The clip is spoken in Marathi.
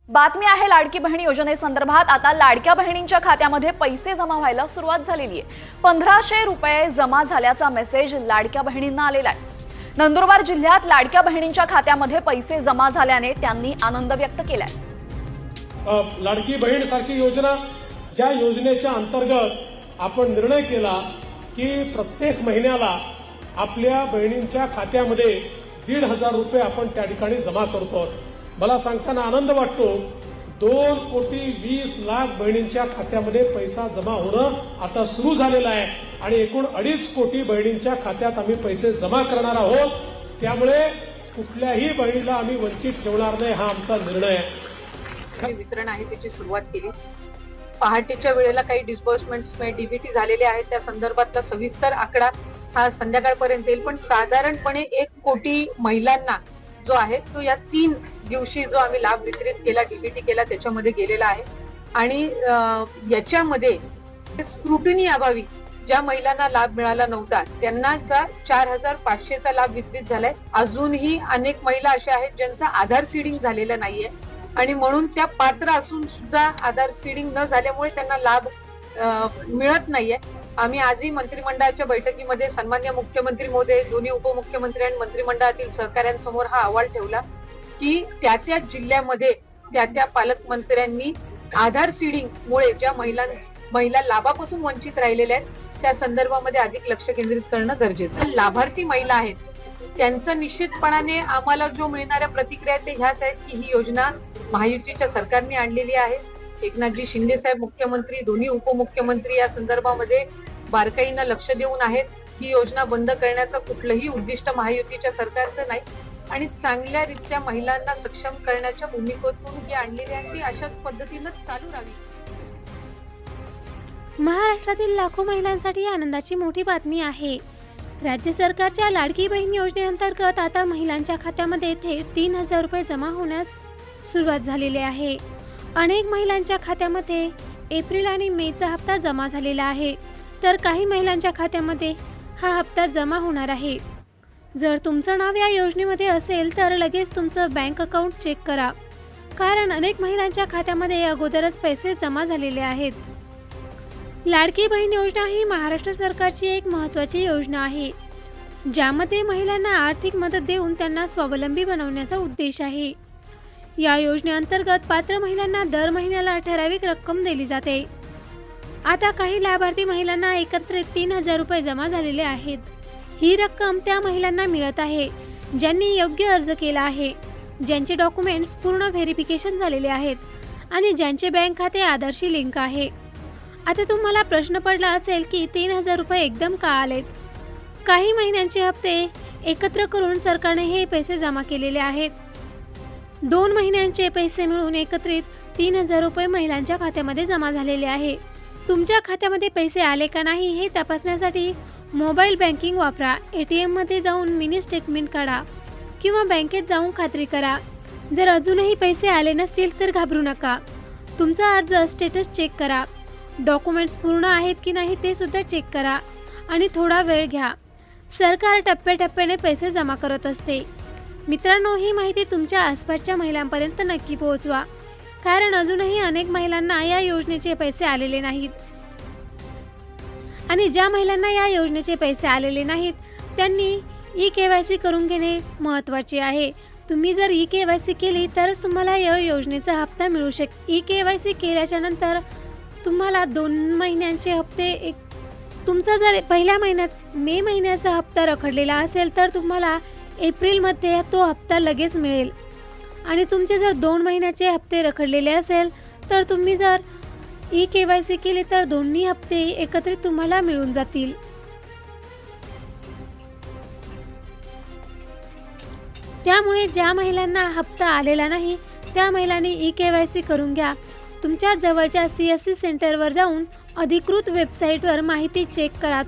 बातमी आहे लाडकी बहीण योजनेसंदर्भात। आता लाडक्या बहिणींच्या खात्यामध्ये पैसे जमा व्हायला सुरुवात झालेली आहे। 1500 रुपये जमा झाल्याचा मेसेज लाडक्या बहिणींना आलेला आहे। नंदुरबार जिल्ह्यात लाडक्या बहिणींच्या खात्यामध्ये पैसे जमा झाल्याने त्यांनी आनंद व्यक्त केलाय। लाडकी बहीण सारखी योजना, ज्या योजनेच्या अंतर्गत आपण निर्णय केला की प्रत्येक महिन्याला आपल्या बहिणींच्या खात्यामध्ये 1,500 रुपये आपण त्या ठिकाणी जमा करतो। मला सांगताना आनंद वाटतो, 2,20,00,000 बहिणींच्या खात्यामध्ये पैसा जमा होणं आता सुरू झालेलं आहे आणि एकूण 2.5 कोटी बहिणींच्या खात्यात आम्ही पैसे जमा करणार आहोत। त्यामुळे कुठल्याही बहिणीला आम्ही वंचित ठेवणार नाही, हा आमचा निर्णय आहे। वितरण आहे त्याची सुरुवात केली। पहाटेच्या वेळेला काही डिस्बर्समेंट्स डीबीटी झालेले आहेत, त्या संदर्भातला सविस्तर आकडा हा संध्याकाळपर्यंत येईल। पण साधारणपणे 1 कोटी महिलांना जो आहे तो या 3 दिवशी जो आम्ही लाभ वितरित केला, डीबीटी केला, त्याच्यामध्ये गेलेला आहे। आणि याच्यामध्ये स्क्रुटिनी अभावी ज्या महिलांना लाभ मिळाला नव्हता त्यांना 4,500चा लाभ वितरित झालाय। अजूनही अनेक महिला अशा आहेत ज्यांचा आधार सीडिंग झालेला नाहीये आणि म्हणून त्या पात्र असून सुद्धा आधार सीडिंग न झाल्यामुळे त्यांना लाभ मिळत नाहीये। आम्ही आजही मंत्रिमंडळाच्या बैठकीमध्ये सन्मान्य मुख्यमंत्री महोदय, दोन्ही उपमुख्यमंत्री आणि मंत्रिमंडळातील सहकाऱ्यांसमोर हा अहवाल ठेवला की त्या जिल्ह्यामध्ये त्या पालकमंत्र्यांनी आधार सीडिंग मुळे ज्या महिला लाभापासून वंचित राहिलेल्या आहेत त्या संदर्भामध्ये अधिक लक्ष केंद्रित करणं गरजेचं आहे। लाभार्थी महिला आहेत त्यांचं निश्चितपणाने आम्हाला जो मिळणाऱ्या प्रतिक्रिया ते ह्याच आहेत की ही योजना महायुतीच्या सरकारने आणलेली आहे। एकनाथजी शिंदे साहेब मुख्यमंत्री, दोन्ही उपमुख्यमंत्री या संदर्भामध्ये बारकाईनं लक्ष देऊन आहेत। ही योजना बंद करण्याचं कुठलंही उद्दिष्ट महायुतीच्या सरकारचं नाही आणि चांगल्यारीत्या महिलांना सक्षम करण्याच्या भूमिकेतून ही आणलेली आहे, ती अशाच पद्धतीनं चालू राहावी। महाराष्ट्रातील लाखो महिलांसाठी आनंदाची मोठी बातमी आहे। राज्य सरकारच्या लाडकी बहीण योजनेअंतर्गत आता महिलांच्या खात्यामध्ये थेट 3,000 रुपये जमा होण्यास सुरुवात झालेली आहे। अनेक महिलांच्या खात्यामध्ये एप्रिल आणि मेचा हप्ता जमा झालेला आहे, तर काही महिलांच्या खात्यामध्ये हा हप्ता जमा होणार आहे। जर तुमचं नाव या योजनेमध्ये असेल तर लगेच तुमचं बँक अकाउंट चेक करा, कारण अनेक महिलांच्या खात्यामध्ये अगोदरच पैसे जमा झालेले आहेत। लाडकी बहीण योजना ही महाराष्ट्र सरकारची एक महत्त्वाची योजना आहे, ज्यामध्ये महिलांना आर्थिक मदत देऊन त्यांना स्वावलंबी बनवण्याचा उद्देश आहे। या योजनेअंतर्गत पात्र महिलांना दर महिन्याला ठराविक रक्कम दिली जाते। आता काही लाभार्थी महिलांना एकत्रित 3,000 रुपये जमा झालेले आहेत। ही रक्कम त्या महिलांना मिळत आहे ज्यांनी योग्य अर्ज केला आहे, ज्यांचे डॉक्युमेंट्स पूर्ण व्हेरिफिकेशन झालेले आहेत आणि ज्यांचे बँक खाते आधारशी लिंक आहे। आता तुम्हाला प्रश्न पडला असेल की 3,000 रुपये एकदम का आलेत? काही महिन्यांचे हप्ते एकत्र करून सरकारने हे पैसे जमा केलेले आहेत। 2 महिन्यांचे पैसे मिळून एकत्रित 3,000 रुपये महिलांच्या खात्यामध्ये जमा झालेले आहे। तुमच्या खात्यामध्ये पैसे आले का नाही हे तपासण्यासाठी मोबाईल बँकिंग वापरा, ATM मध्ये जाऊन मिनी स्टेटमेंट काढा किंवा बँकेत जाऊन खात्री करा। जर अजूनही पैसे आले नसतील तर घाबरू नका, तुमचा अर्ज स्टेटस चेक करा, डॉक्युमेंट्स पूर्ण आहेत की नाही ते सुद्धा चेक करा आणि थोडा वेळ घ्या। सरकार टप्प्याटप्प्याने पैसे जमा करत असते। मित्रांनो, ही माहिती तुमच्या आसपासच्या महिलांपर्यंत नक्की पोहोचवा, कारण अजूनही अनेक महिलांना या योजनेचे पैसे आलेले नाहीत आणि ज्या महिलांना या योजनेचे पैसे आलेले नाहीत त्यांनी ई-KYC करून घेणे महत्त्वाचे आहे। तुम्ही जर ई-KYC केली तरच तुम्हाला या योजनेचा हप्ता मिळू शकेल। ई-KYC केल्याच्या नंतर तुम्हाला 2 महिन्यांचे हप्ते तुमचा जर पहिल्या महिन्यात मे महिन्याचा हप्ता रखडलेला असेल तर तुम्हाला एप्रिलमध्ये तो हप्ता लगेच मिळेल आणि तुमचे जर 2 महिन्याचे हप्ते रखडलेले असेल तर तुम्ही जर ई-KYC केले तर दोन्ही हप्ते एकत्रित तुम्हाला मिळून जातील। त्यामुळे ज्या महिलांना हप्ता आलेला नाही त्या महिलांनी ई-KYC करून घ्या। तुमच्या जवळच्या CSC सेंटरवर जाऊन अधिकृत वेबसाईटवर माहिती चेक करा।